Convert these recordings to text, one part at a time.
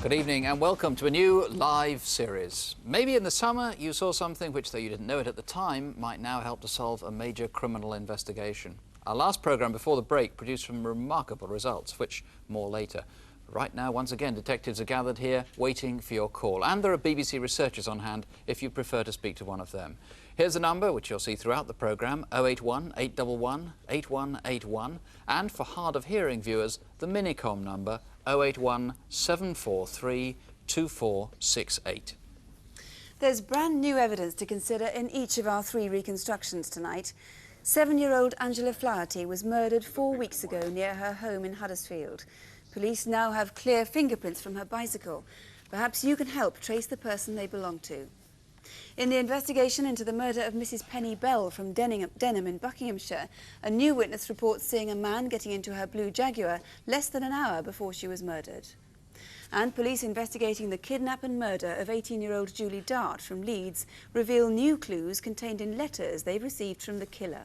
Good evening and welcome to a new live series. Maybe in the summer you saw something which, though you didn't know it at the time, might now help to solve a major criminal investigation. Our last programme before the break produced some remarkable results, which more later. Right now, once again, detectives are gathered here waiting for your call. And there are BBC researchers on hand if you prefer to speak to one of them. Here's the number, which you'll see throughout the programme, 081 811 8181. And for hard of hearing viewers, the Minicom number, 081 743 2468. There's brand new evidence to consider in each of our three reconstructions tonight. 7-year-old Angela Flaherty was murdered 4 weeks ago near her home in Huddersfield. Police now have clear fingerprints from her bicycle. Perhaps you can help trace the person they belong to. In the investigation into the murder of Mrs. Penny Bell from Denham in Buckinghamshire, a new witness reports seeing a man getting into her blue Jaguar less than an hour before she was murdered. And police investigating the kidnap and murder of 18-year-old Julie Dart from Leeds reveal new clues contained in letters they've received from the killer.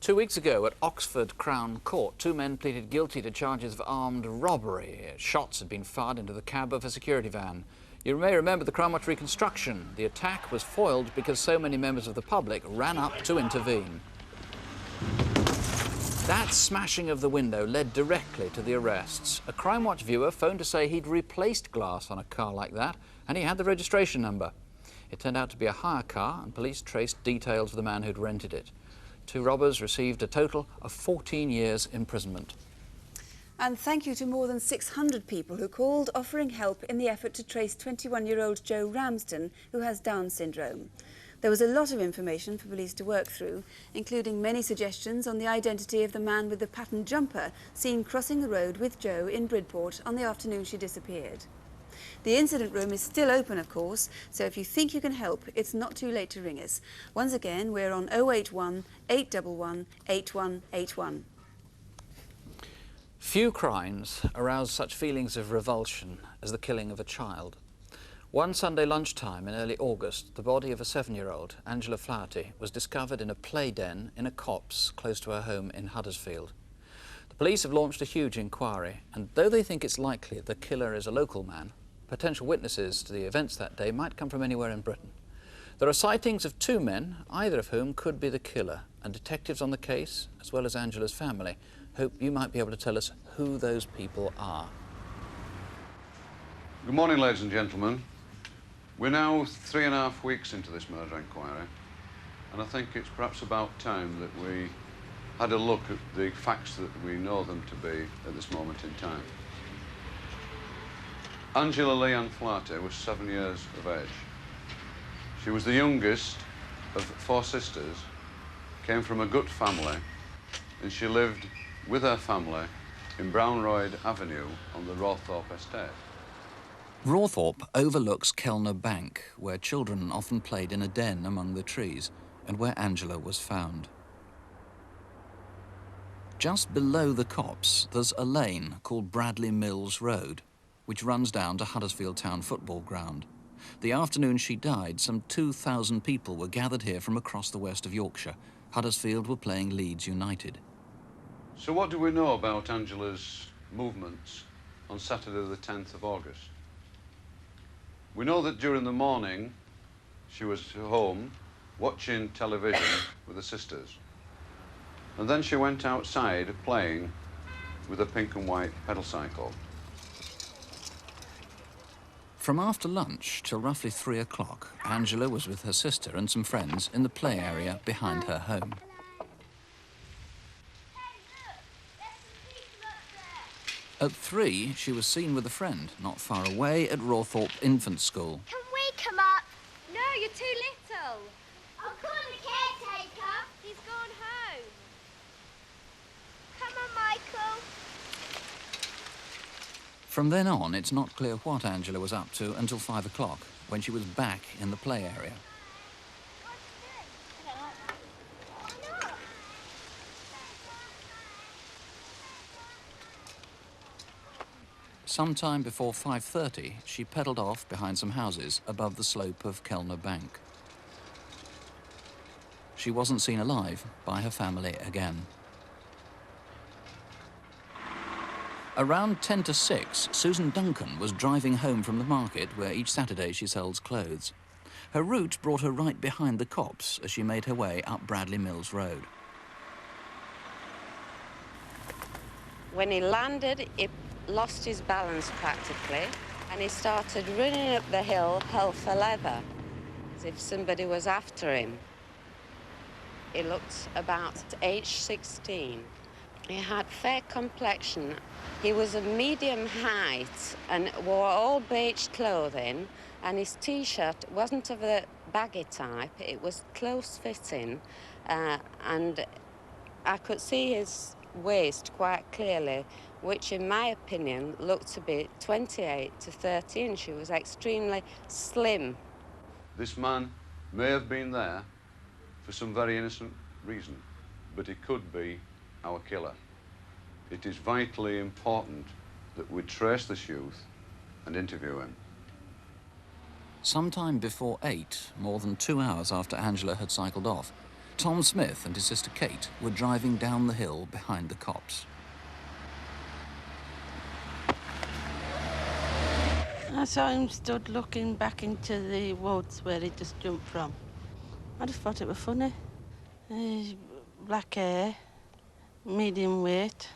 2 weeks ago at Oxford Crown Court, two men pleaded guilty to charges of armed robbery. Shots had been fired into the cab of a security van. You may remember the Crimewatch reconstruction. The attack was foiled because so many members of the public ran up to intervene. That smashing of the window led directly to the arrests. A Crimewatch viewer phoned to say he'd replaced glass on a car like that, and he had the registration number. It turned out to be a hire car, and police traced details of the man who'd rented it. Two robbers received a total of 14 years imprisonment. And thank you to more than 600 people who called offering help in the effort to trace 21-year-old Joe Ramsden, who has Down syndrome. There was a lot of information for police to work through, including many suggestions on the identity of the man with the patterned jumper seen crossing the road with Joe in Bridport on the afternoon she disappeared. The incident room is still open, of course, so if you think you can help, it's not too late to ring us. Once again, we're on 081 811 8181. Few crimes arouse such feelings of revulsion as the killing of a child. One Sunday lunchtime in early August, the body of a 7-year-old, Angela Flaherty, was discovered in a play den in a copse close to her home in Huddersfield. The police have launched a huge inquiry, and though they think it's likely the killer is a local man, potential witnesses to the events that day might come from anywhere in Britain. There are sightings of two men, either of whom could be the killer, and detectives on the case, as well as Angela's family, hope you might be able to tell us who those people are. Good morning, ladies and gentlemen. We're now 3.5 weeks into this murder inquiry, and I think it's perhaps about time that we had a look at the facts that we know them to be at this moment in time. Angela Leanne Flaherty was 7 years of age. She was the youngest of 4 sisters, came from a good family, and she lived with her family in Brownroyd Avenue on the Rawthorpe estate. Rawthorpe overlooks Kellner Bank, where children often played in a den among the trees, and where Angela was found. Just below the copse, there's a lane called Bradley Mills Road, which runs down to Huddersfield Town Football Ground. The afternoon she died, some 2,000 people were gathered here from across the west of Yorkshire. Huddersfield were playing Leeds United. So what do we know about Angela's movements on Saturday the 10th of August? We know that during the morning she was home watching television with her sisters, and then she went outside playing with a pink and white pedal cycle. From after lunch till roughly 3 o'clock, Angela was with her sister and some friends in the play area behind her home. At 3, she was seen with a friend not far away at Rawthorpe Infant School. Can we come up? No, you're too little. I'll call the caretaker. He's gone home. Come on, Michael. From then on, it's not clear what Angela was up to until 5 o'clock, when she was back in the play area. Sometime before 5:30, she pedalled off behind some houses above the slope of Kellner Bank. She wasn't seen alive by her family again. Around 10 to 6, Susan Duncan was driving home from the market where each Saturday she sells clothes. Her route brought her right behind the cops as she made her way up Bradley Mills Road. When he landed, he lost his balance practically, and he started running up the hill hell for leather, as if somebody was after him. He looked about age 16. He had fair complexion. He was of medium height and wore all beige clothing, and his T-shirt wasn't of the baggy type. It was close-fitting, and I could see his waist quite clearly, which in my opinion looked to be 28 to 30 inches. He was extremely slim. This man may have been there for some very innocent reason, but he could be our killer. It is vitally important that we trace this youth and interview him. Sometime before 8, more than 2 hours after Angela had cycled off, Tom Smith and his sister Kate were driving down the hill behind the cops. I saw him stood looking back into the woods where he just jumped from. I just thought it was funny. Black hair, medium weight,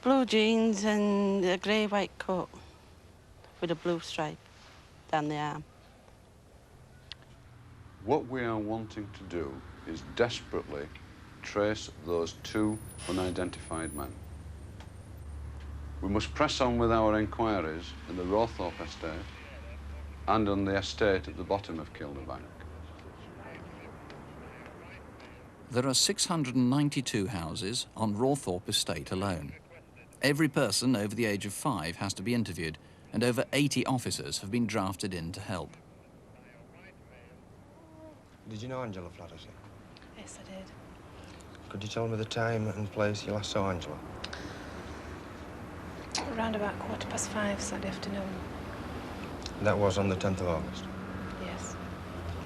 blue jeans and a grey-white coat with a blue stripe down the arm. What we are wanting to do is desperately trace those two unidentified men. We must press on with our inquiries in the Rawthorpe estate and on the estate at the bottom of Kilnabank. There are 692 houses on Rawthorpe estate alone. Every person over the age of 5 has to be interviewed, and over 80 officers have been drafted in to help. Did you know Angela Flaherty? Yes, I did. Could you tell me the time and place you last saw Angela? Around about 5:15 Saturday afternoon. That was on the 10th of August. Yes.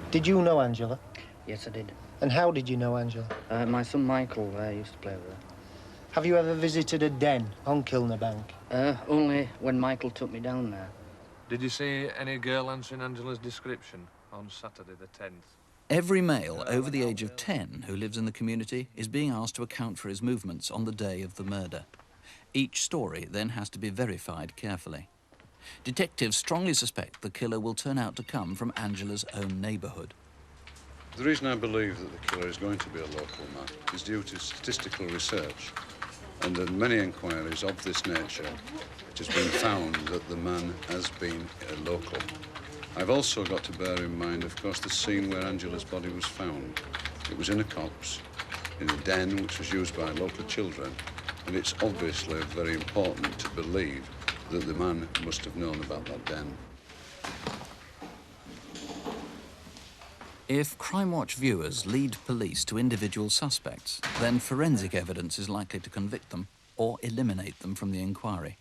Did you know Angela? Yes, I did. And how did you know Angela? My son Michael used to play with her. Have you ever visited a den on Kilnabank? Only when Michael took me down there. Did you see any girl answering Angela's description on Saturday the 10th? Every male over the age of 10 who lives in the community is being asked to account for his movements on the day of the murder. Each story then has to be verified carefully. Detectives strongly suspect the killer will turn out to come from Angela's own neighbourhood. The reason I believe that the killer is going to be a local man is due to statistical research, and in many inquiries of this nature, it has been found that the man has been a local. I've also got to bear in mind, of course, the scene where Angela's body was found. It was in a copse, in a den which was used by local children, and it's obviously very important to believe that the man must have known about that den. If Crimewatch viewers lead police to individual suspects, then forensic evidence is likely to convict them or eliminate them from the inquiry.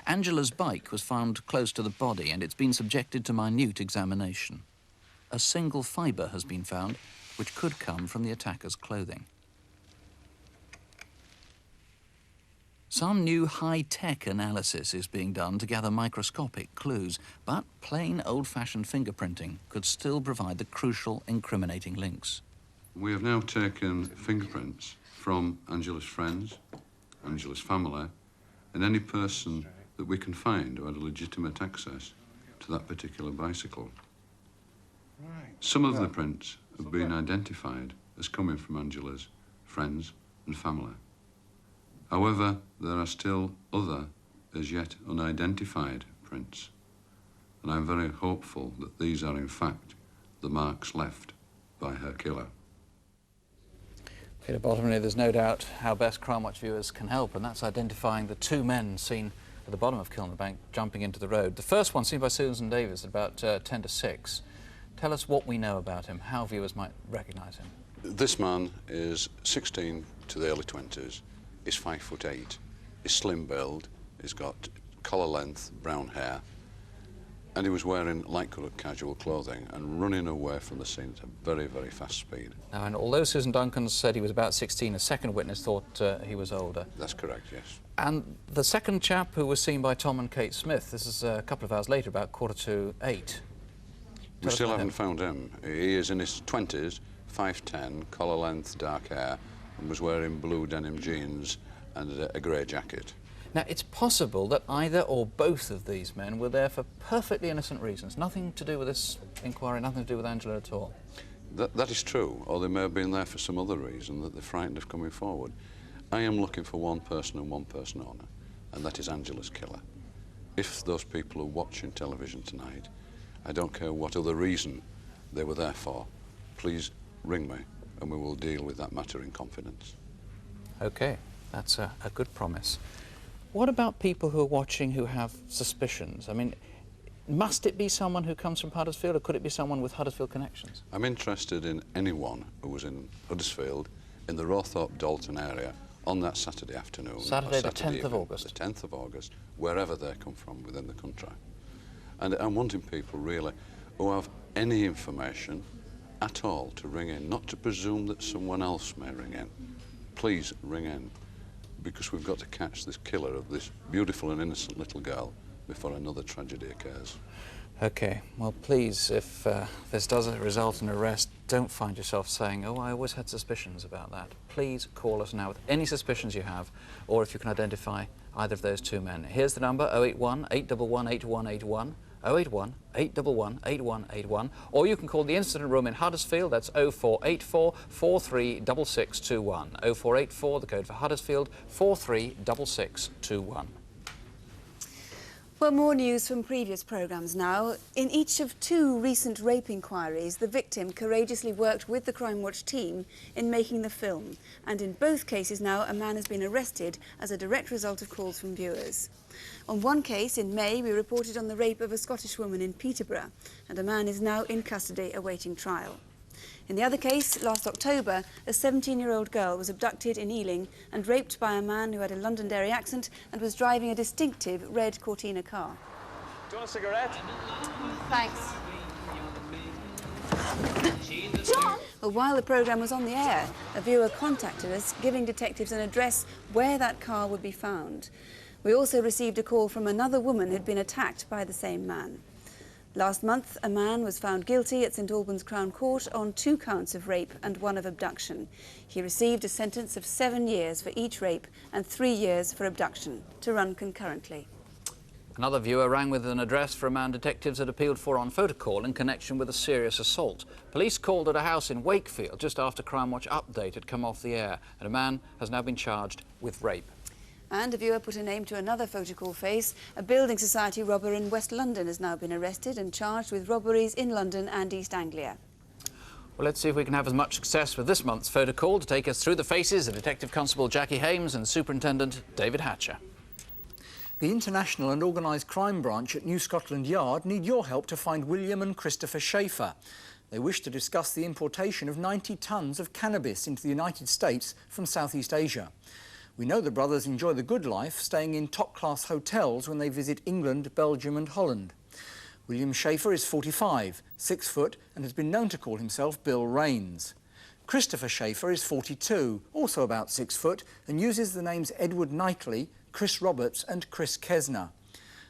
Angela's bike was found close to the body and it's been subjected to minute examination. A single fibre has been found, which could come from the attacker's clothing. Some new high-tech analysis is being done to gather microscopic clues, but plain old-fashioned fingerprinting could still provide the crucial incriminating links. We have now taken fingerprints from Angela's friends, Angela's family, and any person that we can find who had a legitimate access to that particular bicycle. Some of the prints have been identified as coming from Angela's friends and family. However, there are still other, as yet unidentified prints, and I'm very hopeful that these are in fact the marks left by her killer. Peter Bottomley, there's no doubt how best Crimewatch viewers can help, and that's identifying the two men seen at the bottom of Kilnabank jumping into the road. The first one seen by Susan Davis at about 10 to 6. Tell us what we know about him, how viewers might recognise him. This man is 16 to the early 20s. He's 5'8", he's slim build, he's got collar length brown hair. And he was wearing light-coloured casual clothing and running away from the scene at a very, very fast speed. Now, and although Susan Duncan said he was about 16, a second witness thought he was older. That's correct, yes. And the second chap who was seen by Tom and Kate Smith, this is a couple of hours later, about 7:45. We still haven't found him. He is in his 20s, 5'10", collar-length, dark hair, and was wearing blue denim jeans and a grey jacket. Now, it's possible that either or both of these men were there for perfectly innocent reasons, nothing to do with this inquiry, nothing to do with Angela at all. That is true, or they may have been there for some other reason that they're frightened of coming forward. I am looking for one person and one person only, and that is Angela's killer. If those people are watching television tonight, I don't care what other reason they were there for, please ring me and we will deal with that matter in confidence. OK, that's a good promise. What about people who are watching who have suspicions? I mean, must it be someone who comes from Huddersfield, or could it be someone with Huddersfield connections? I'm interested in anyone who was in Huddersfield, in the Rawthorpe-Dalton area, on that Saturday afternoon. Saturday the 10th evening, of August. The 10th of August, wherever they come from within the country. And I'm wanting people, really, who have any information at all to ring in, not to presume that someone else may ring in. Please ring in, because we've got to catch this killer of this beautiful and innocent little girl before another tragedy occurs. OK, well, please, if this does result in arrest, don't find yourself saying, oh, I always had suspicions about that. Please call us now with any suspicions you have, or if you can identify either of those two men. Here's the number, 081 811 8181, 081 811 8181, or you can call the incident room in Huddersfield, that's 0484 436621, 0484, the code for Huddersfield, 436621. Well, more news from previous programmes now. In each of two recent rape inquiries, the victim courageously worked with the Crimewatch team in making the film. And in both cases now, a man has been arrested as a direct result of calls from viewers. On one case, in May, we reported on the rape of a Scottish woman in Peterborough, and a man is now in custody awaiting trial. In the other case, last October, a 17-year-old girl was abducted in Ealing and raped by a man who had a Londonderry accent and was driving a distinctive red Cortina car. Do you want a cigarette? Thanks. John! Well, while the programme was on the air, a viewer contacted us, giving detectives an address where that car would be found. We also received a call from another woman who'd been attacked by the same man. Last month, a man was found guilty at St Albans Crown Court on 2 counts of rape and 1 of abduction. He received a sentence of 7 years for each rape and 3 years for abduction, to run concurrently. Another viewer rang with an address for a man detectives had appealed for on photocall in connection with a serious assault. Police called at a house in Wakefield just after Crimewatch Update had come off the air, and a man has now been charged with rape. And a viewer put a name to another photocall face. A building society robber in West London has now been arrested and charged with robberies in London and East Anglia. Well, let's see if we can have as much success with this month's photocall. To take us through the faces of Detective Constable Jackie Hames and Superintendent David Hatcher. The International and Organised Crime Branch at New Scotland Yard need your help to find William and Christopher Schaefer. They wish to discuss the importation of 90 tonnes of cannabis into the United States from Southeast Asia. We know the brothers enjoy the good life, staying in top-class hotels when they visit England, Belgium and Holland. William Schaefer is 45, 6 foot, and has been known to call himself Bill Rains. Christopher Schaefer is 42, also about 6 foot, and uses the names Edward Knightley, Chris Roberts and Chris Kesner.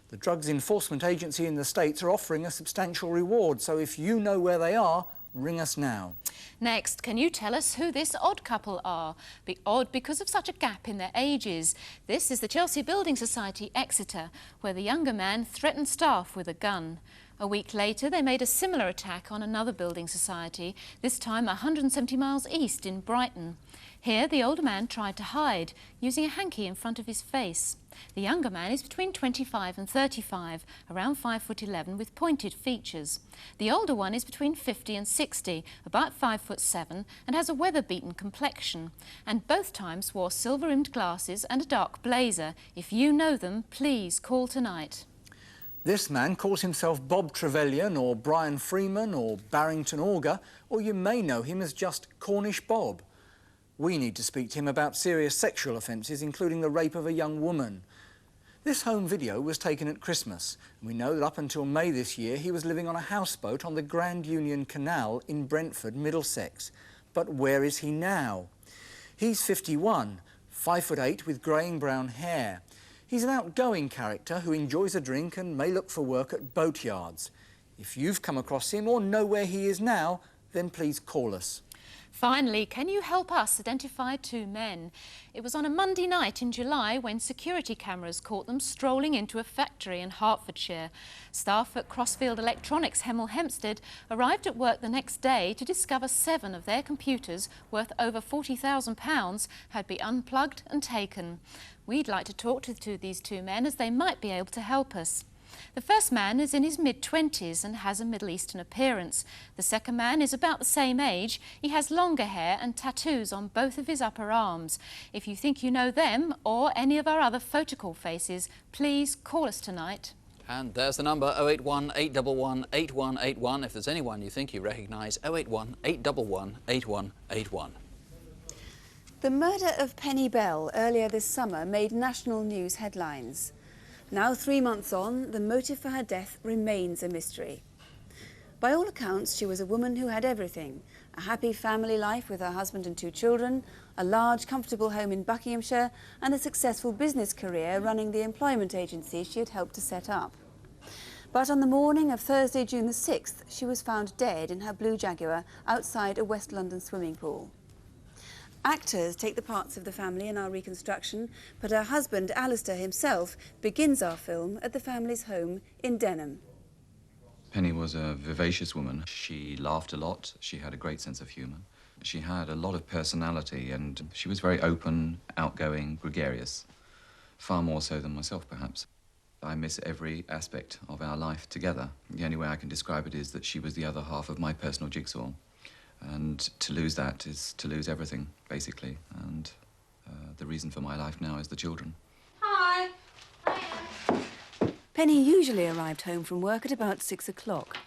The Drugs Enforcement Agency in the States are offering a substantial reward, so if you know where they are, ring us now. Next, can you tell us who this odd couple are? Be odd because of such a gap in their ages. This is the Chelsea Building Society, Exeter, where the younger man threatened staff with a gun. A week later, they made a similar attack on another building society, this time 170 miles east in Brighton. Here, the older man tried to hide, using a hanky in front of his face. The younger man is between 25 and 35, around 5'11", with pointed features. The older one is between 50 and 60, about 5'7", and has a weather-beaten complexion. And both times wore silver-rimmed glasses and a dark blazer. If you know them, please call tonight. This man calls himself Bob Trevelyan or Brian Freeman or Barrington Auger, or you may know him as just Cornish Bob. We need to speak to him about serious sexual offences, including the rape of a young woman. This home video was taken at Christmas. We know that up until May this year, he was living on a houseboat on the Grand Union Canal in Brentford, Middlesex. But where is he now? He's 51, 5'8", with greying brown hair. He's an outgoing character who enjoys a drink and may look for work at boatyards. If you've come across him or know where he is now, then please call us. Finally, can you help us identify two men? It was on a Monday night in July when security cameras caught them strolling into a factory in Hertfordshire. Staff at Crossfield Electronics, Hemel Hempstead, arrived at work the next day to discover 7 of their computers, worth over £40,000, had been unplugged and taken. We'd like to talk to these two men as they might be able to help us. The first man is in his mid-20s and has a Middle Eastern appearance. The second man is about the same age. He has longer hair and tattoos on both of his upper arms. If you think you know them or any of our other photocall faces, please call us tonight. And there's the number, 081 811 8181. If there's anyone you think you recognise, 081 811 8181. The murder of Penny Bell earlier this summer made national news headlines. Now, 3 months on, the motive for her death remains a mystery. By all accounts, she was a woman who had everything: a happy family life with her husband and 2 children, a large, comfortable home in Buckinghamshire, and a successful business career running the employment agency she had helped to set up. But on the morning of Thursday, June the 6th, she was found dead in her blue Jaguar outside a West London swimming pool. Actors take the parts of the family in our reconstruction, but her husband, Alistair himself, begins our film at the family's home in Denham. Penny was a vivacious woman. She laughed a lot. She had a great sense of humour. She had a lot of personality, and she was very open, outgoing, gregarious. Far more so than myself, perhaps. I miss every aspect of our life together. The only way I can describe it is that she was the other half of my personal jigsaw. And to lose that is to lose everything, basically. And the reason for my life now is the children. Hi. Penny usually arrived home from work at about 6 o'clock.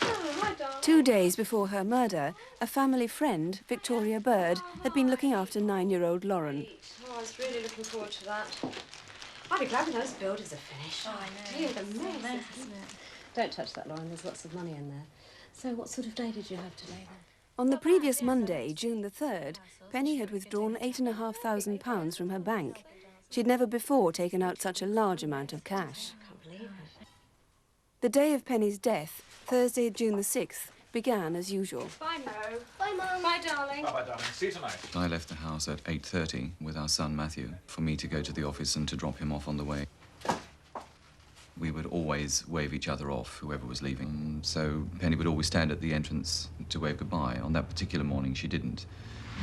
Hi, darling. 2 days before her murder, a family friend, Victoria Bird, had been looking after 9-year-old Lauren. Oh, I was really looking forward to that. I'd be glad when those buildings are finished. Oh, I know. Dear, the It's mess, a mess, isn't it? Don't touch that, Lauren. There's lots of money in there. So what sort of day did you have today, then? On the previous Monday, June the 3rd, Penny had withdrawn £8,500 from her bank. She'd never before taken out such a large amount of cash. I can't believe it. The day of Penny's death, Thursday, June the 6th, began as usual. Bye, Mo. Bye, Mum. Bye, darling. Bye-bye, darling. See you tonight. I left the house at 8:30 with our son, Matthew, for me to go to the office and to drop him off on the way. We would always wave each other off, whoever was leaving. So Penny would always stand at the entrance to wave goodbye. On that particular morning, she didn't.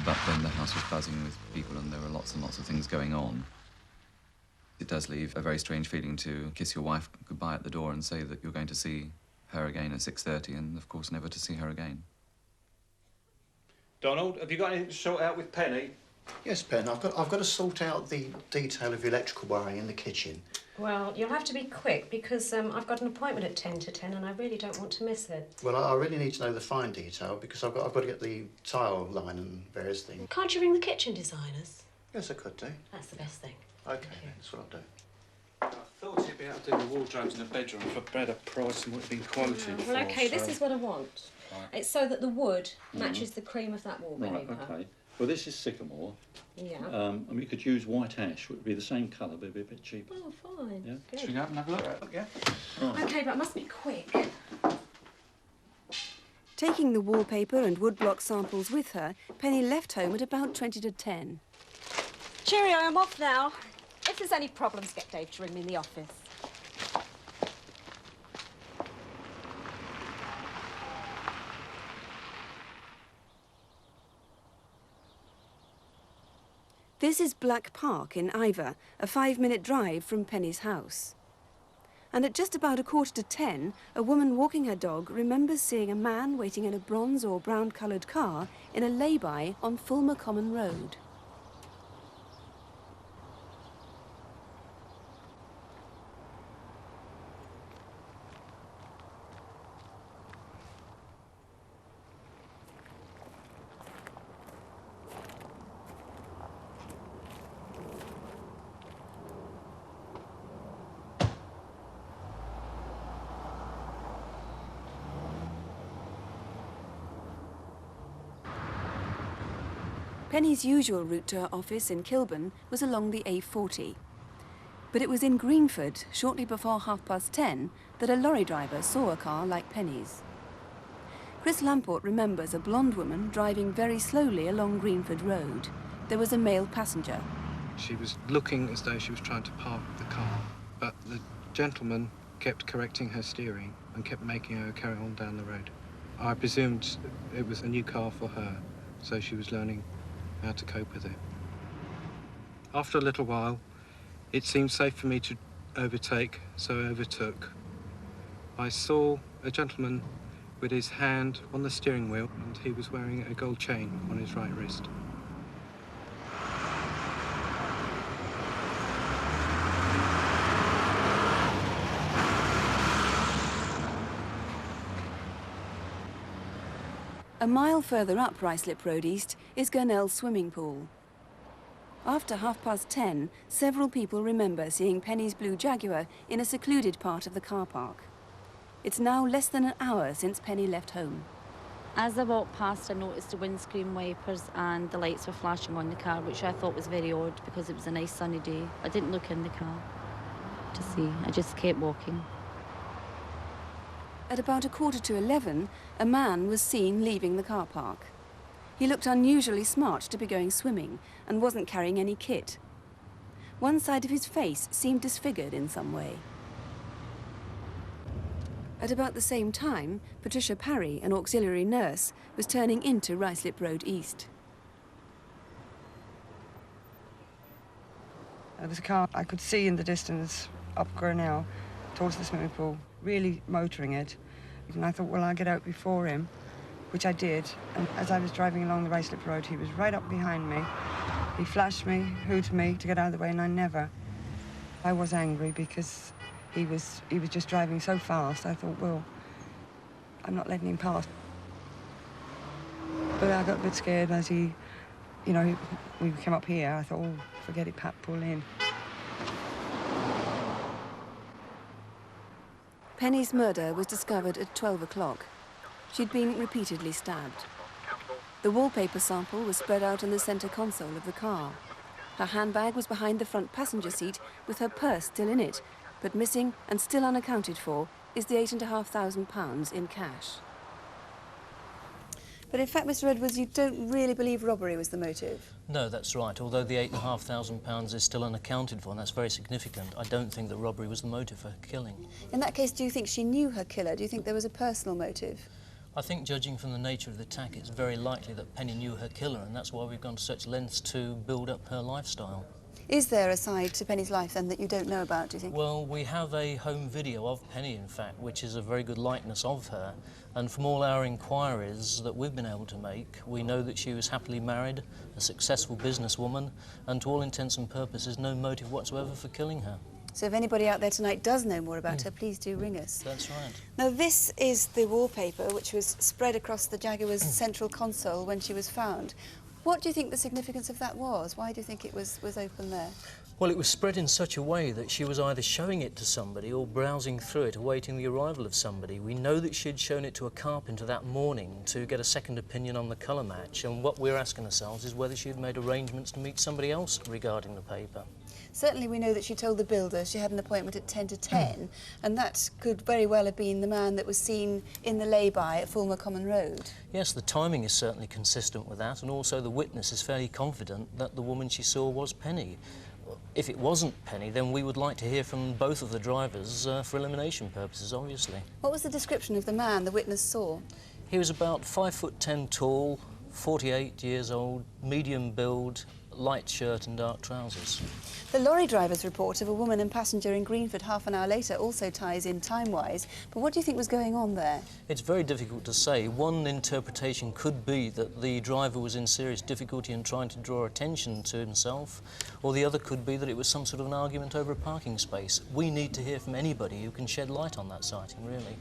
But then the house was buzzing with people and there were lots and lots of things going on. It does leave a very strange feeling to kiss your wife goodbye at the door and say that you're going to see her again at 6:30 and, of course, never to see her again. Donald, have you got anything to sort out with Penny? Yes, Ben, I've got to sort out the detail of the electrical wiring in the kitchen. Well, you'll have to be quick because I've got an appointment at 10 to 10 and I really don't want to miss it. Well, I really need to know the fine detail because I've got to get the tile line and various things. Can't you ring the kitchen designers? Yes, I could do. That's the best thing. OK, that's what I'll do. I thought you'd be able to do the wardrobes in the bedroom for a better price than what you've been quoted for. Well, OK, this so- is what I want. Right. It's so that the wood matches the cream of that wallpaper. Right, OK. Well, this is sycamore. Yeah. And we could use white ash. It would be the same colour, but it'd be a bit cheaper. Oh, fine. Yeah. Good. Should we go up and have a look? Yeah. Right. OK, but I must be quick. Taking the wallpaper and woodblock samples with her, Penny left home at about 20 to 10. Cheerio, I'm off now. If there's any problems, get Dave to ring me in the office. This is Black Park in Iver, a 5-minute drive from Penny's house. And at just about 9:45, a woman walking her dog remembers seeing a man waiting in a bronze or brown-coloured car in a lay-by on Fulmer Common Road. Penny's usual route to her office in Kilburn was along the A40. But it was in Greenford, shortly before 10:30, that a lorry driver saw a car like Penny's. Chris Lamport remembers a blonde woman driving very slowly along Greenford Road. There was a male passenger. She was looking as though she was trying to park the car, but the gentleman kept correcting her steering and kept making her carry on down the road. I presumed it was a new car for her, so she was learning how to cope with it. After a little while, it seemed safe for me to overtake, so I overtook. I saw a gentleman with his hand on the steering wheel, and he was wearing a gold chain on his right wrist. A mile further up Ruislip Road East is Gurnell's swimming pool. After 10:30, several people remember seeing Penny's blue Jaguar in a secluded part of the car park. It's now less than an hour since Penny left home. As I walked past, I noticed the windscreen wipers and the lights were flashing on the car, which I thought was very odd because it was a nice sunny day. I didn't look in the car to see. I just kept walking. At about 11:15, a man was seen leaving the car park. He looked unusually smart to be going swimming and wasn't carrying any kit. One side of his face seemed disfigured in some way. At about the same time, Patricia Parry, an auxiliary nurse, was turning into Ruislip Road East. There was a car I could see in the distance up Grantham towards the swimming pool, really motoring it. And I thought, well, I'll get out before him, which I did. And as I was driving along the Ruislip Road, he was right up behind me. He flashed me, hooted me to get out of the way, and I was angry because he was just driving so fast. I thought, well, I'm not letting him pass. But I got a bit scared as we came up here. I thought, oh, forget it, Pat, pull in. Penny's murder was discovered at 12 o'clock. She'd been repeatedly stabbed. The wallpaper sample was spread out on the centre console of the car. Her handbag was behind the front passenger seat with her purse still in it, but missing and still unaccounted for is the £8,500 in cash. But in fact, Mr. Edwards, you don't really believe robbery was the motive? No, that's right. Although the £8,500 is still unaccounted for, and that's very significant, I don't think that robbery was the motive for killing. In that case, do you think she knew her killer? Do you think there was a personal motive? I think, judging from the nature of the attack, it's very likely that Penny knew her killer, and that's why we've gone to such lengths to build up her lifestyle. Is there a side to Penny's life, then, that you don't know about, do you think? Well, we have a home video of Penny, in fact, which is a very good likeness of her. And from all our inquiries that we've been able to make, we know that she was happily married, a successful businesswoman, and to all intents and purposes, no motive whatsoever for killing her. So if anybody out there tonight does know more about her, please do ring us. That's right. Now, this is the wallpaper which was spread across the Jaguar's central console when she was found. What do you think the significance of that was? Why do you think it was open there? Well, it was spread in such a way that she was either showing it to somebody or browsing through it, awaiting the arrival of somebody. We know that she'd shown it to a carpenter that morning to get a second opinion on the colour match, and what we're asking ourselves is whether she'd made arrangements to meet somebody else regarding the paper. Certainly we know that she told the builder she had an appointment at 10 to 10, and that could very well have been the man that was seen in the lay-by at Fulmer Common Road. Yes, the timing is certainly consistent with that, and also the witness is fairly confident that the woman she saw was Penny. If it wasn't Penny, then we would like to hear from both of the drivers for elimination purposes, obviously. What was the description of the man the witness saw? He was about 5'10" tall, 48 years old, medium build, light shirt and dark trousers. The lorry driver's report of a woman and passenger in Greenford half an hour later also ties in time-wise, but what do you think was going on there? It's very difficult to say. One interpretation could be that the driver was in serious difficulty and trying to draw attention to himself, or the other could be that it was some sort of an argument over a parking space. We need to hear from anybody who can shed light on that sighting, really.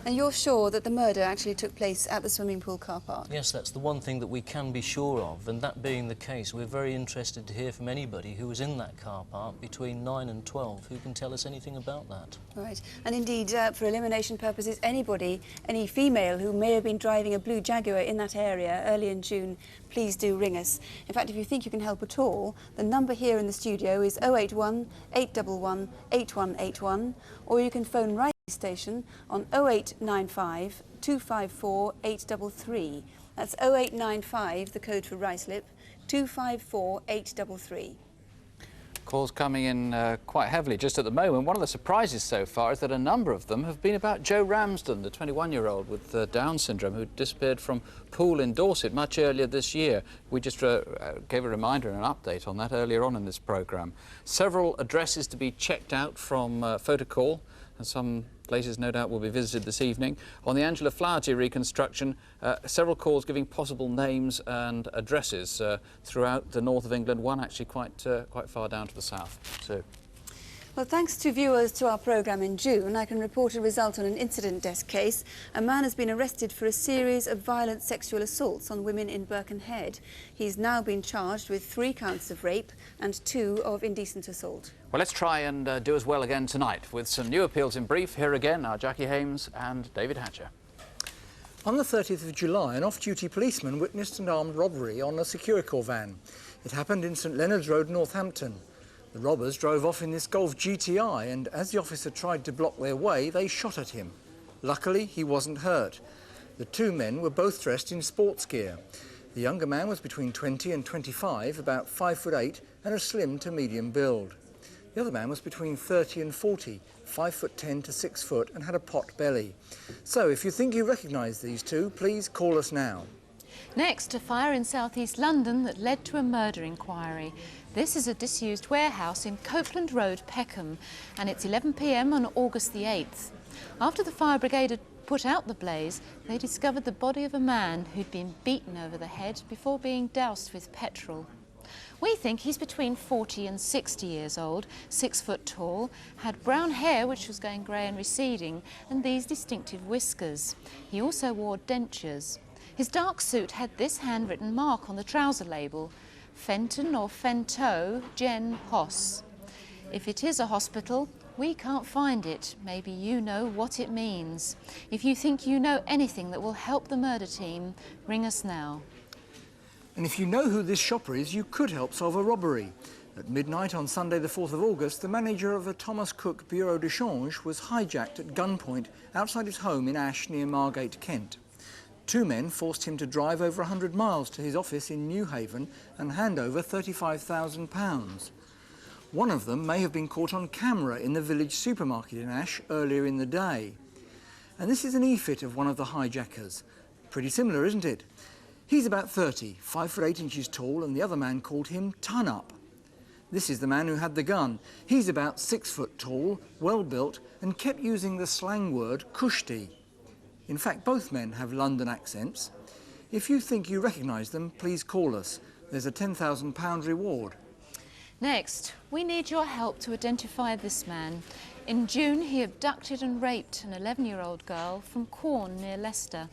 And you're sure that the murder actually took place at the swimming pool car park? Yes, that's the one thing that we can be sure of, and that being the case, we're very interested to hear from anybody who was in that car park between 9 and 12 who can tell us anything about that. Right. And indeed, for elimination purposes, anybody, any female who may have been driving a blue Jaguar in that area early in June, please do ring us. In fact, if you think you can help at all, the number here in the studio is 081 811 8181, or you can phone Rice Station on 0895 254 833. That's 0895, the code for Ruislip, 254 833. Calls coming in quite heavily just at the moment. One of the surprises so far is that a number of them have been about Joe Ramsden, the 21-year-old with Down syndrome who disappeared from Poole in Dorset much earlier this year. We just gave a reminder and an update on that earlier on in this programme. Several addresses to be checked out from Photocall, and some places no doubt will be visited this evening. On the Angela Flaherty reconstruction, several calls giving possible names and addresses throughout the north of England, one actually quite far down to the south too. Well, thanks to viewers to our programme in June, I can report a result on an incident desk case. A man has been arrested for a series of violent sexual assaults on women in Birkenhead. He's now been charged with 3 counts of rape and 2 of indecent assault. Well, let's try and do as well again tonight with some new appeals in brief. Here again are Jackie Hames and David Hatcher. On the 30th of July, an off-duty policeman witnessed an armed robbery on a Securicor van. It happened in St Leonard's Road, Northampton. The robbers drove off in this Golf GTI, and as the officer tried to block their way, they shot at him. Luckily, he wasn't hurt. The 2 men were both dressed in sports gear. The younger man was between 20 and 25, about 5'8", and a slim to medium build. The other man was between 30 and 40, 5'10" to 6 foot, and had a pot belly. So, if you think you recognise these 2, please call us now. Next, a fire in south-east London that led to a murder inquiry. This is a disused warehouse in Copeland Road, Peckham, and it's 11 p.m. on August the 8th. After the fire brigade had put out the blaze, they discovered the body of a man who'd been beaten over the head before being doused with petrol. We think he's between 40 and 60 years old, 6 foot tall, had brown hair which was going grey and receding, and these distinctive whiskers. He also wore dentures. His dark suit had this handwritten mark on the trouser label: Fenton or Fento, Jen Hoss. If it is a hospital, we can't find it. Maybe you know what it means. If you think you know anything that will help the murder team, ring us now. And if you know who this shopper is, you could help solve a robbery. At midnight on Sunday the 4th of August, the manager of a Thomas Cook Bureau de Change was hijacked at gunpoint outside his home in Ash near Margate, Kent. 2 men forced him to drive over 100 miles to his office in Newhaven and hand over £35,000. One of them may have been caught on camera in the village supermarket in Ash earlier in the day. And this is an e-fit of one of the hijackers. Pretty similar, isn't it? He's about 30, 5'8" inches tall, and the other man called him Ton Up. This is the man who had the gun. He's about 6 foot tall, well built, and kept using the slang word kushti. In fact, both men have London accents. If you think you recognise them, please call us. There's a £10,000 reward. Next, we need your help to identify this man. In June, he abducted and raped an 11-year-old girl from Quorn near Leicester.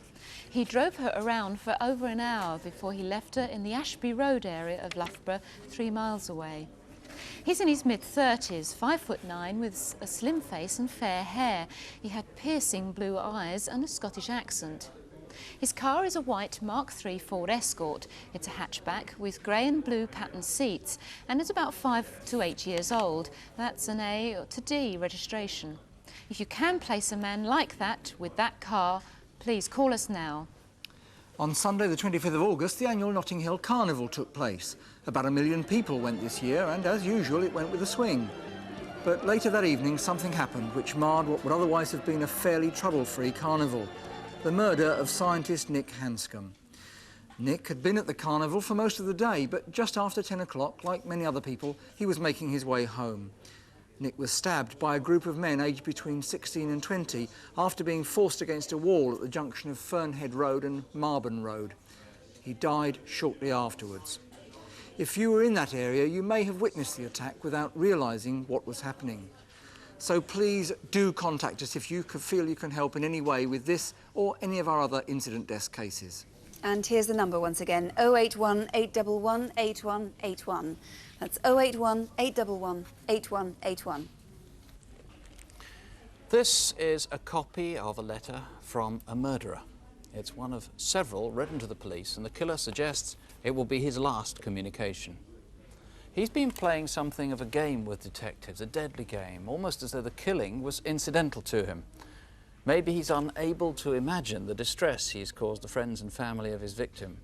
He drove her around for over an hour before he left her in the Ashby Road area of Loughborough, 3 miles away. He's in his mid-30s, 5'9", with a slim face and fair hair. He had piercing blue eyes and a Scottish accent. His car is a white Mark III Ford Escort. It's a hatchback with grey and blue patterned seats, and it's about 5 to 8 years old. That's an A to D registration. If you can place a man like that with that car, please call us now. On Sunday the 25th of August, the annual Notting Hill Carnival took place. About 1 million people went this year, and as usual, it went with a swing. But later that evening, something happened which marred what would otherwise have been a fairly trouble-free carnival. The murder of scientist Nick Hanscom. Nick had been at the carnival for most of the day, but just after 10 o'clock, like many other people, he was making his way home. Nick was stabbed by a group of men aged between 16 and 20 after being forced against a wall at the junction of Fernhead Road and Marburn Road. He died shortly afterwards. If you were in that area, you may have witnessed the attack without realising what was happening. So please do contact us if you feel you can help in any way with this or any of our other incident desk cases. And here's the number once again, 081 811 8181. That's 081 811 8181. This is a copy of a letter from a murderer. It's one of several written to the police, and the killer suggests it will be his last communication. He's been playing something of a game with detectives, a deadly game, almost as though the killing was incidental to him. Maybe he's unable to imagine the distress he's caused the friends and family of his victim.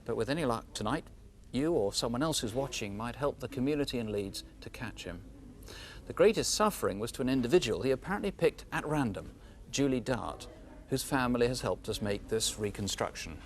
But with any luck tonight, you or someone else who's watching might help the community in Leeds to catch him. The greatest suffering was to an individual he apparently picked at random, Julie Dart, whose family has helped us make this reconstruction.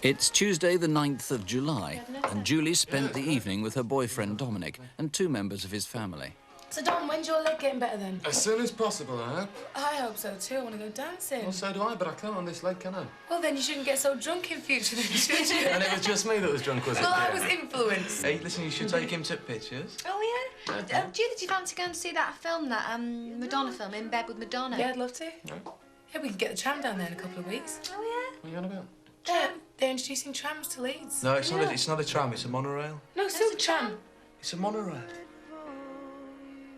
It's Tuesday the 9th of July, and Julie spent the evening with her boyfriend Dominic and two members of his family. So, Dom, when's your leg getting better then? As soon as possible, I hope. I hope so too. I want to go dancing. Well, so do I, but I can't on this leg, can I? Well, then you shouldn't get so drunk in future, then, should you? And it was just me that was drunk, was it? Well, I was influenced. Hey, listen, you should take him to pictures. Oh, yeah? Julie, do you fancy going to see that film, that Madonna film, In Bed with Madonna? Yeah, I'd love to. No. Yeah, we can get the tram down there in a couple of weeks. Oh, yeah? What are you on about? They're introducing trams to Leeds. No, it's not a tram, it's a monorail. No, still a tram. It's a monorail.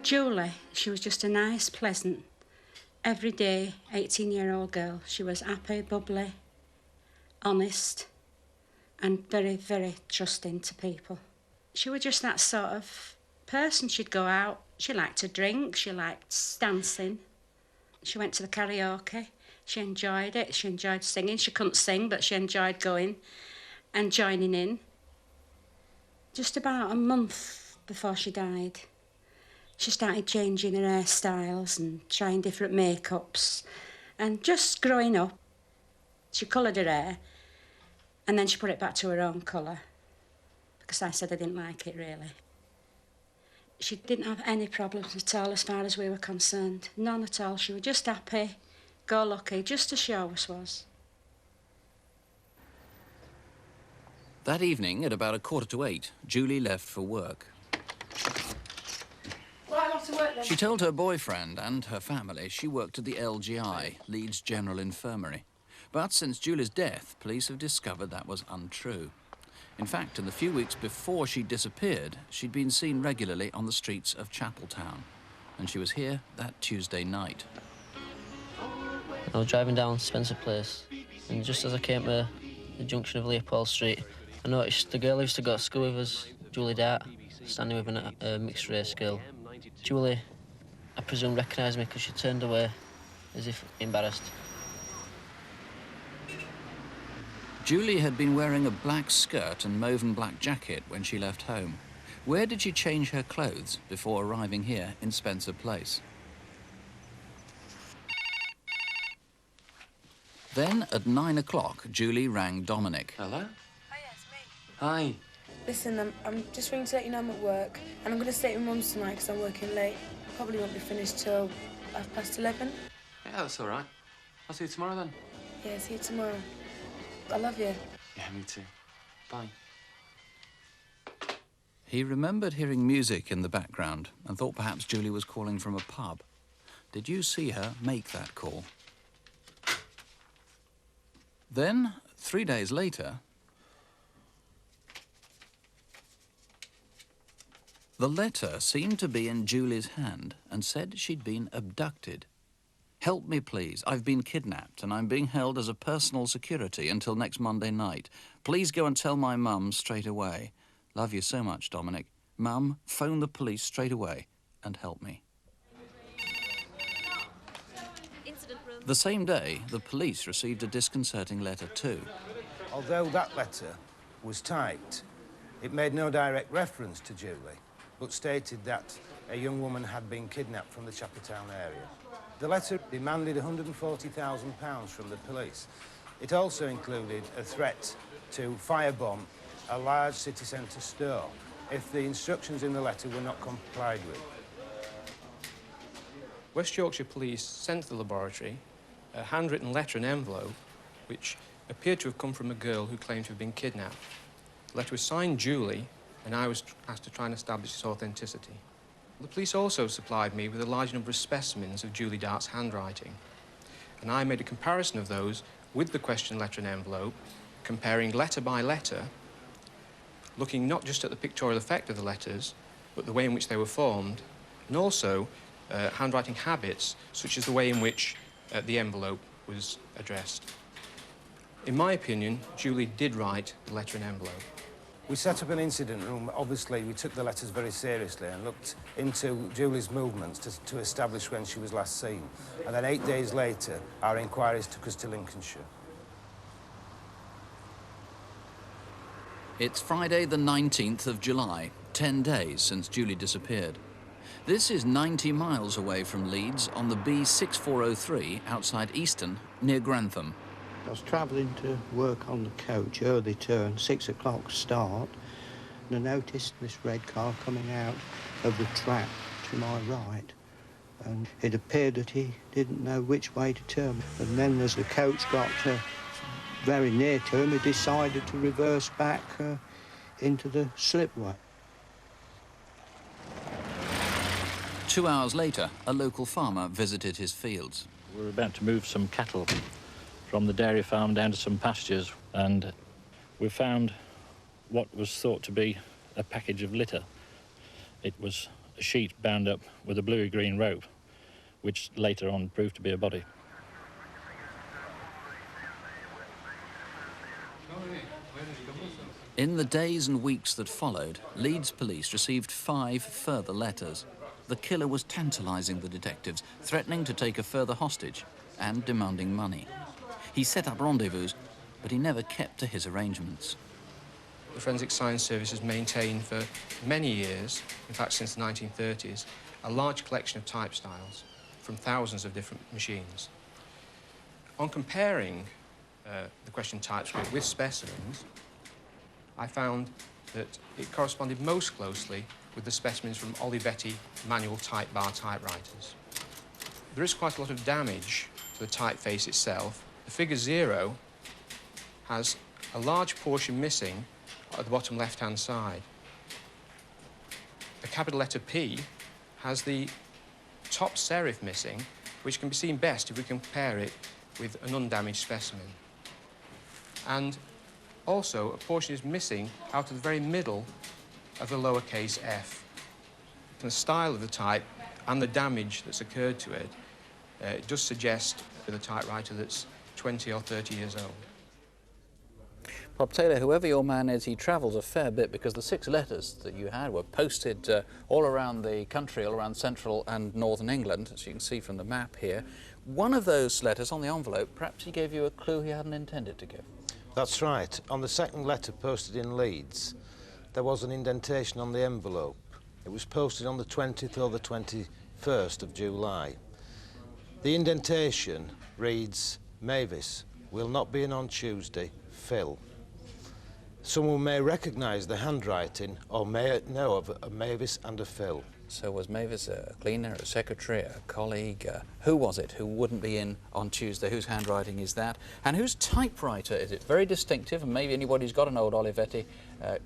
Julie, she was just a nice, pleasant, everyday 18-year-old girl. She was happy, bubbly, honest, and very, very trusting to people. She was just that sort of person. She'd go out, she liked to drink, she liked dancing. She went to the karaoke, she enjoyed it, she enjoyed singing. She couldn't sing, but she enjoyed going and joining in. Just about a month before she died, she started changing her hairstyles and trying different makeups and just growing up. She coloured her hair and then she put it back to her own colour because I said I didn't like it, really. She didn't have any problems at all as far as we were concerned. None at all. She was just happy, go-lucky, just as she always was. That evening, at about 7:45, Julie left for work. Well, I'm off to work then. She told her boyfriend and her family she worked at the LGI, Leeds General Infirmary. But since Julie's death, police have discovered that was untrue. In fact, in the few weeks before she disappeared, she'd been seen regularly on the streets of Chapeltown. And she was here that Tuesday night. I was driving down Spencer Place, and just as I came to the junction of Leopold Street, I noticed the girl who used to go to school with us, Julie Dart, standing with a mixed race girl. Julie, I presume, recognised me because she turned away as if embarrassed. Julie had been wearing a black skirt and mauve and black jacket when she left home. Where did she change her clothes before arriving here in Spencer Place? Then, at 9 o'clock, Julie rang Dominic. Hello? Hi, it's me. Hi. Listen, I'm just ringing to let you know I'm at work, and I'm going to stay at my mum's tonight because I'm working late. Probably won't be finished till 11:30. Yeah, that's all right. I'll see you tomorrow then. Yeah, see you tomorrow. I love you. Yeah, me too. Bye. He remembered hearing music in the background and thought perhaps Julie was calling from a pub. Did you see her make that call? Then, 3 days later, the letter seemed to be in Julie's hand and said she'd been abducted. Help me, please. I've been kidnapped and I'm being held as a personal security until next Monday night. Please go and tell my mum straight away. Love you so much, Dominic. Mum, phone the police straight away and help me. The same day, the police received a disconcerting letter too. Although that letter was typed, it made no direct reference to Julie, but stated that a young woman had been kidnapped from the Chapeltown area. The letter demanded £140,000 from the police. It also included a threat to firebomb a large city centre store if the instructions in the letter were not complied with. West Yorkshire Police sent to the laboratory a handwritten letter and envelope which appeared to have come from a girl who claimed to have been kidnapped. The letter was signed Julie, and I was asked to try and establish its authenticity. The police also supplied me with a large number of specimens of Julie Dart's handwriting, and I made a comparison of those with the question letter and envelope, comparing letter by letter, looking not just at the pictorial effect of the letters, but the way in which they were formed, and also handwriting habits, such as the way in which the envelope was addressed. In my opinion, Julie did write the letter and envelope. We set up an incident room. Obviously, we took the letters very seriously and looked into Julie's movements to establish when she was last seen. And then 8 days later, our inquiries took us to Lincolnshire. It's Friday the 19th of July, 10 days since Julie disappeared. This is 90 miles away from Leeds on the B6403 outside Easton, near Grantham. I was travelling to work on the coach, early turn, 6 o'clock start, and I noticed this red car coming out of the track to my right, and it appeared that he didn't know which way to turn. And then as the coach got very near to him, he decided to reverse back into the slipway. 2 hours later, a local farmer visited his fields. We were about to move some cattle from the dairy farm down to some pastures, and we found what was thought to be a package of litter. It was a sheet bound up with a bluey-green rope, which later on proved to be a body. In the days and weeks that followed, Leeds police received 5 further letters. The killer was tantalising the detectives, threatening to take a further hostage and demanding money. He set up rendezvous, but he never kept to his arrangements. The Forensic Science Service has maintained for many years, in fact since the 1930s, a large collection of type styles from thousands of different machines. On comparing the question typescript with specimens, I found that it corresponded most closely with the specimens from Olivetti manual type bar typewriters. There is quite a lot of damage to the typeface itself. The figure 0 has a large portion missing at the bottom left-hand side. The capital letter P has the top serif missing, which can be seen best if we compare it with an undamaged specimen. And also, a portion is missing out of the very middle of the lowercase f. From the style of the type and the damage that's occurred to it, it does suggest with a typewriter that's 20 or 30 years old. Bob Taylor, whoever your man is, he travels a fair bit because the 6 letters that you had were posted all around the country, all around central and northern England, as you can see from the map here. One of those letters on the envelope, perhaps he gave you a clue he hadn't intended to give. That's right. On the second letter posted in Leeds, there was an indentation on the envelope. It was posted on the 20th or the 21st of July. The indentation reads, Mavis, will not be in on Tuesday, Phil. Someone may recognise the handwriting or may know of a Mavis and a Phil. So was Mavis a cleaner, a secretary, a colleague? Who was it who wouldn't be in on Tuesday? Whose handwriting is that? And whose typewriter is it? Very distinctive, and maybe anybody who's got an old Olivetti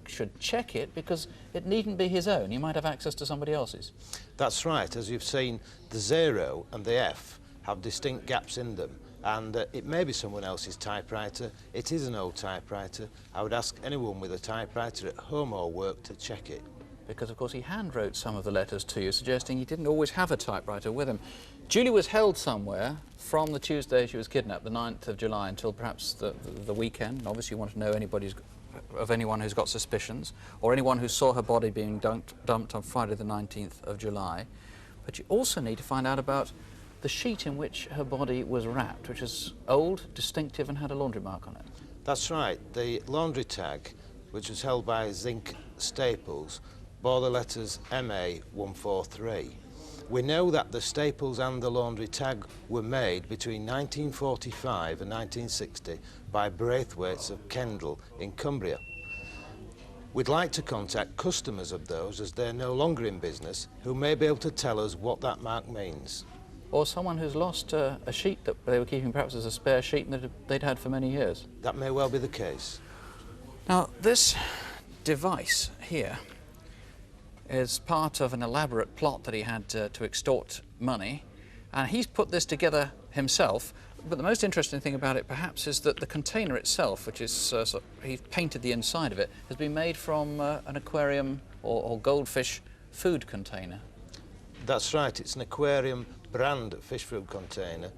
should check it, because it needn't be his own. He might have access to somebody else's. That's right. As you've seen, the 0 and the F have distinct gaps in them, and it may be someone else's typewriter. It is an old typewriter. I would ask anyone with a typewriter at home or work to check it. Because, of course, he handwrote some of the letters to you, suggesting he didn't always have a typewriter with him. Julie was held somewhere from the Tuesday she was kidnapped, the 9th of July, until perhaps the weekend. Obviously, you want to know of anyone who's got suspicions, or anyone who saw her body being dumped on Friday the 19th of July. But you also need to find out about the sheet in which her body was wrapped, which is old, distinctive, and had a laundry mark on it. That's right. The laundry tag, which was held by Zinc Staples, bore the letters MA143. We know that the staples and the laundry tag were made between 1945 and 1960 by Braithwaites of Kendal in Cumbria. We'd like to contact customers of those, as they're no longer in business, who may be able to tell us what that mark means. Or someone who's lost a sheet that they were keeping perhaps as a spare sheet and that they'd had for many years. That may well be the case. Now, this device here is part of an elaborate plot that he had to extort money, and he's put this together himself. But the most interesting thing about it, perhaps, is that the container itself, which is he's painted the inside of it, has been made from an aquarium or goldfish food container. That's right. It's an aquarium brand fish food container.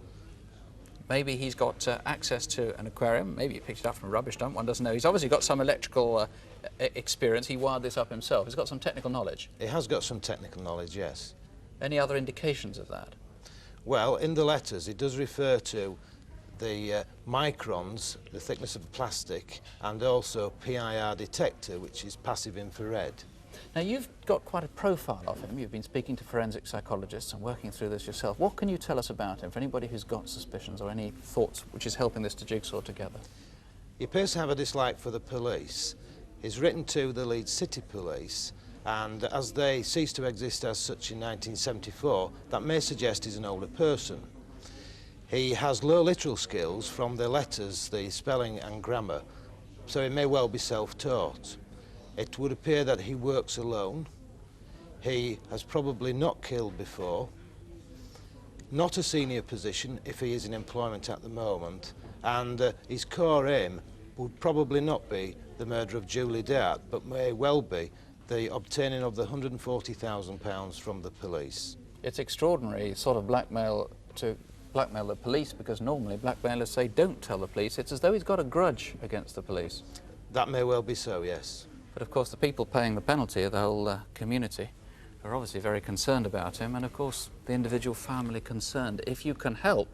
Maybe he's got access to an aquarium. Maybe he picked it up from a rubbish dump. One doesn't know. He's obviously got some electrical experience. He wired this up himself. He's got some technical knowledge. He has got some technical knowledge, yes. Any other indications of that? Well, in the letters, it does refer to the microns, the thickness of the plastic, and also PIR detector, which is passive infrared. Now, you've got quite a profile of him. You've been speaking to forensic psychologists and working through this yourself. What can you tell us about him, for anybody who's got suspicions or any thoughts which is helping this to jigsaw together? He appears to have a dislike for the police. He's written to the Leeds City Police, and as they ceased to exist as such in 1974, that may suggest he's an older person. He has low literal skills from the letters, the spelling and grammar, so he may well be self-taught. It would appear that he works alone. He has probably not killed before, not a senior position if he is in employment at the moment, and his core aim would probably not be the murder of Julie Dart, but may well be the obtaining of the £140,000 from the police. It's extraordinary sort of blackmail to blackmail the police, because normally blackmailers say don't tell the police. It's as though he's got a grudge against the police. That may well be so, yes. But of course the people paying the penalty, the whole community, are obviously very concerned about him, and of course the individual family concerned. If you can help,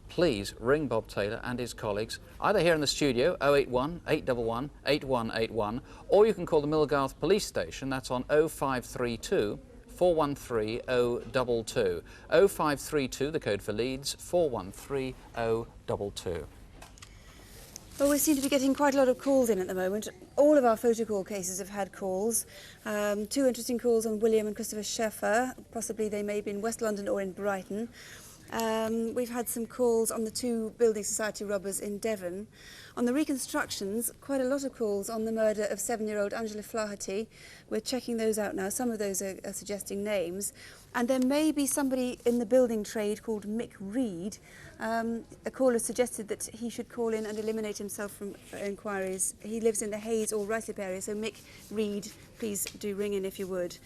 please ring Bob Taylor and his colleagues, either here in the studio, 081 811 8181, or you can call the Millgarth Police Station. That's on 0532 413 022. 0532, the code for Leeds, 413 022. Well, we seem to be getting quite a lot of calls in at the moment. All of our photo call cases have had calls. Two interesting calls on William and Christopher Sheffer. Possibly they may be in West London or in Brighton. We've had some calls on the two Building Society robbers in Devon. On the reconstructions, quite a lot of calls on the murder of 7-year-old Angela Flaherty. We're checking those out now. Some of those are suggesting names. And there may be somebody in the building trade called Mick Reed. A caller suggested that he should call in and eliminate himself from inquiries. He lives in the Hayes or Ruislip area, so Mick Reed, please do ring in if you would.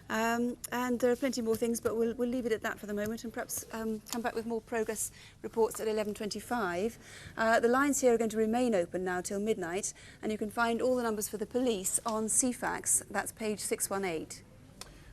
And there are plenty more things, but we'll leave it at that for the moment and perhaps come back with more progress reports at 11:25. The lines here are going to remain open now till midnight, and you can find all the numbers for the police on CFAX. That's page 618.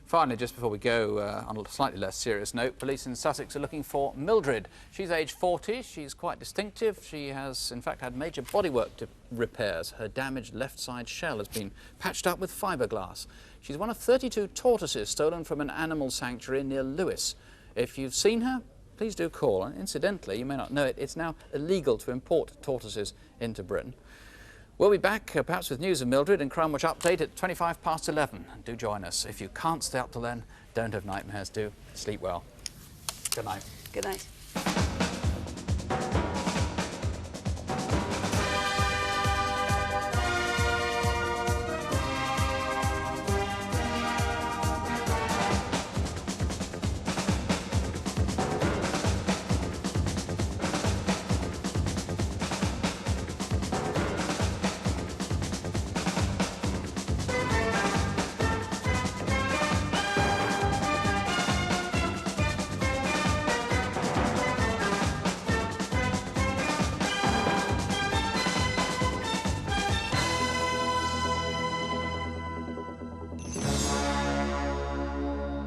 Finally, just before we go, on a slightly less serious note, police in Sussex are looking for Mildred. She's aged 40, she's quite distinctive. She has, in fact, had major bodywork repairs. Her damaged left side shell has been patched up with fiberglass. She's one of 32 tortoises stolen from an animal sanctuary near Lewes. If you've seen her, please do call. And incidentally, you may not know it, it's now illegal to import tortoises into Britain. We'll be back perhaps with news of Mildred and Crimewatch Update at 11:25. Do join us. If you can't stay up till then, don't have nightmares. Do sleep well. Good night. Good night.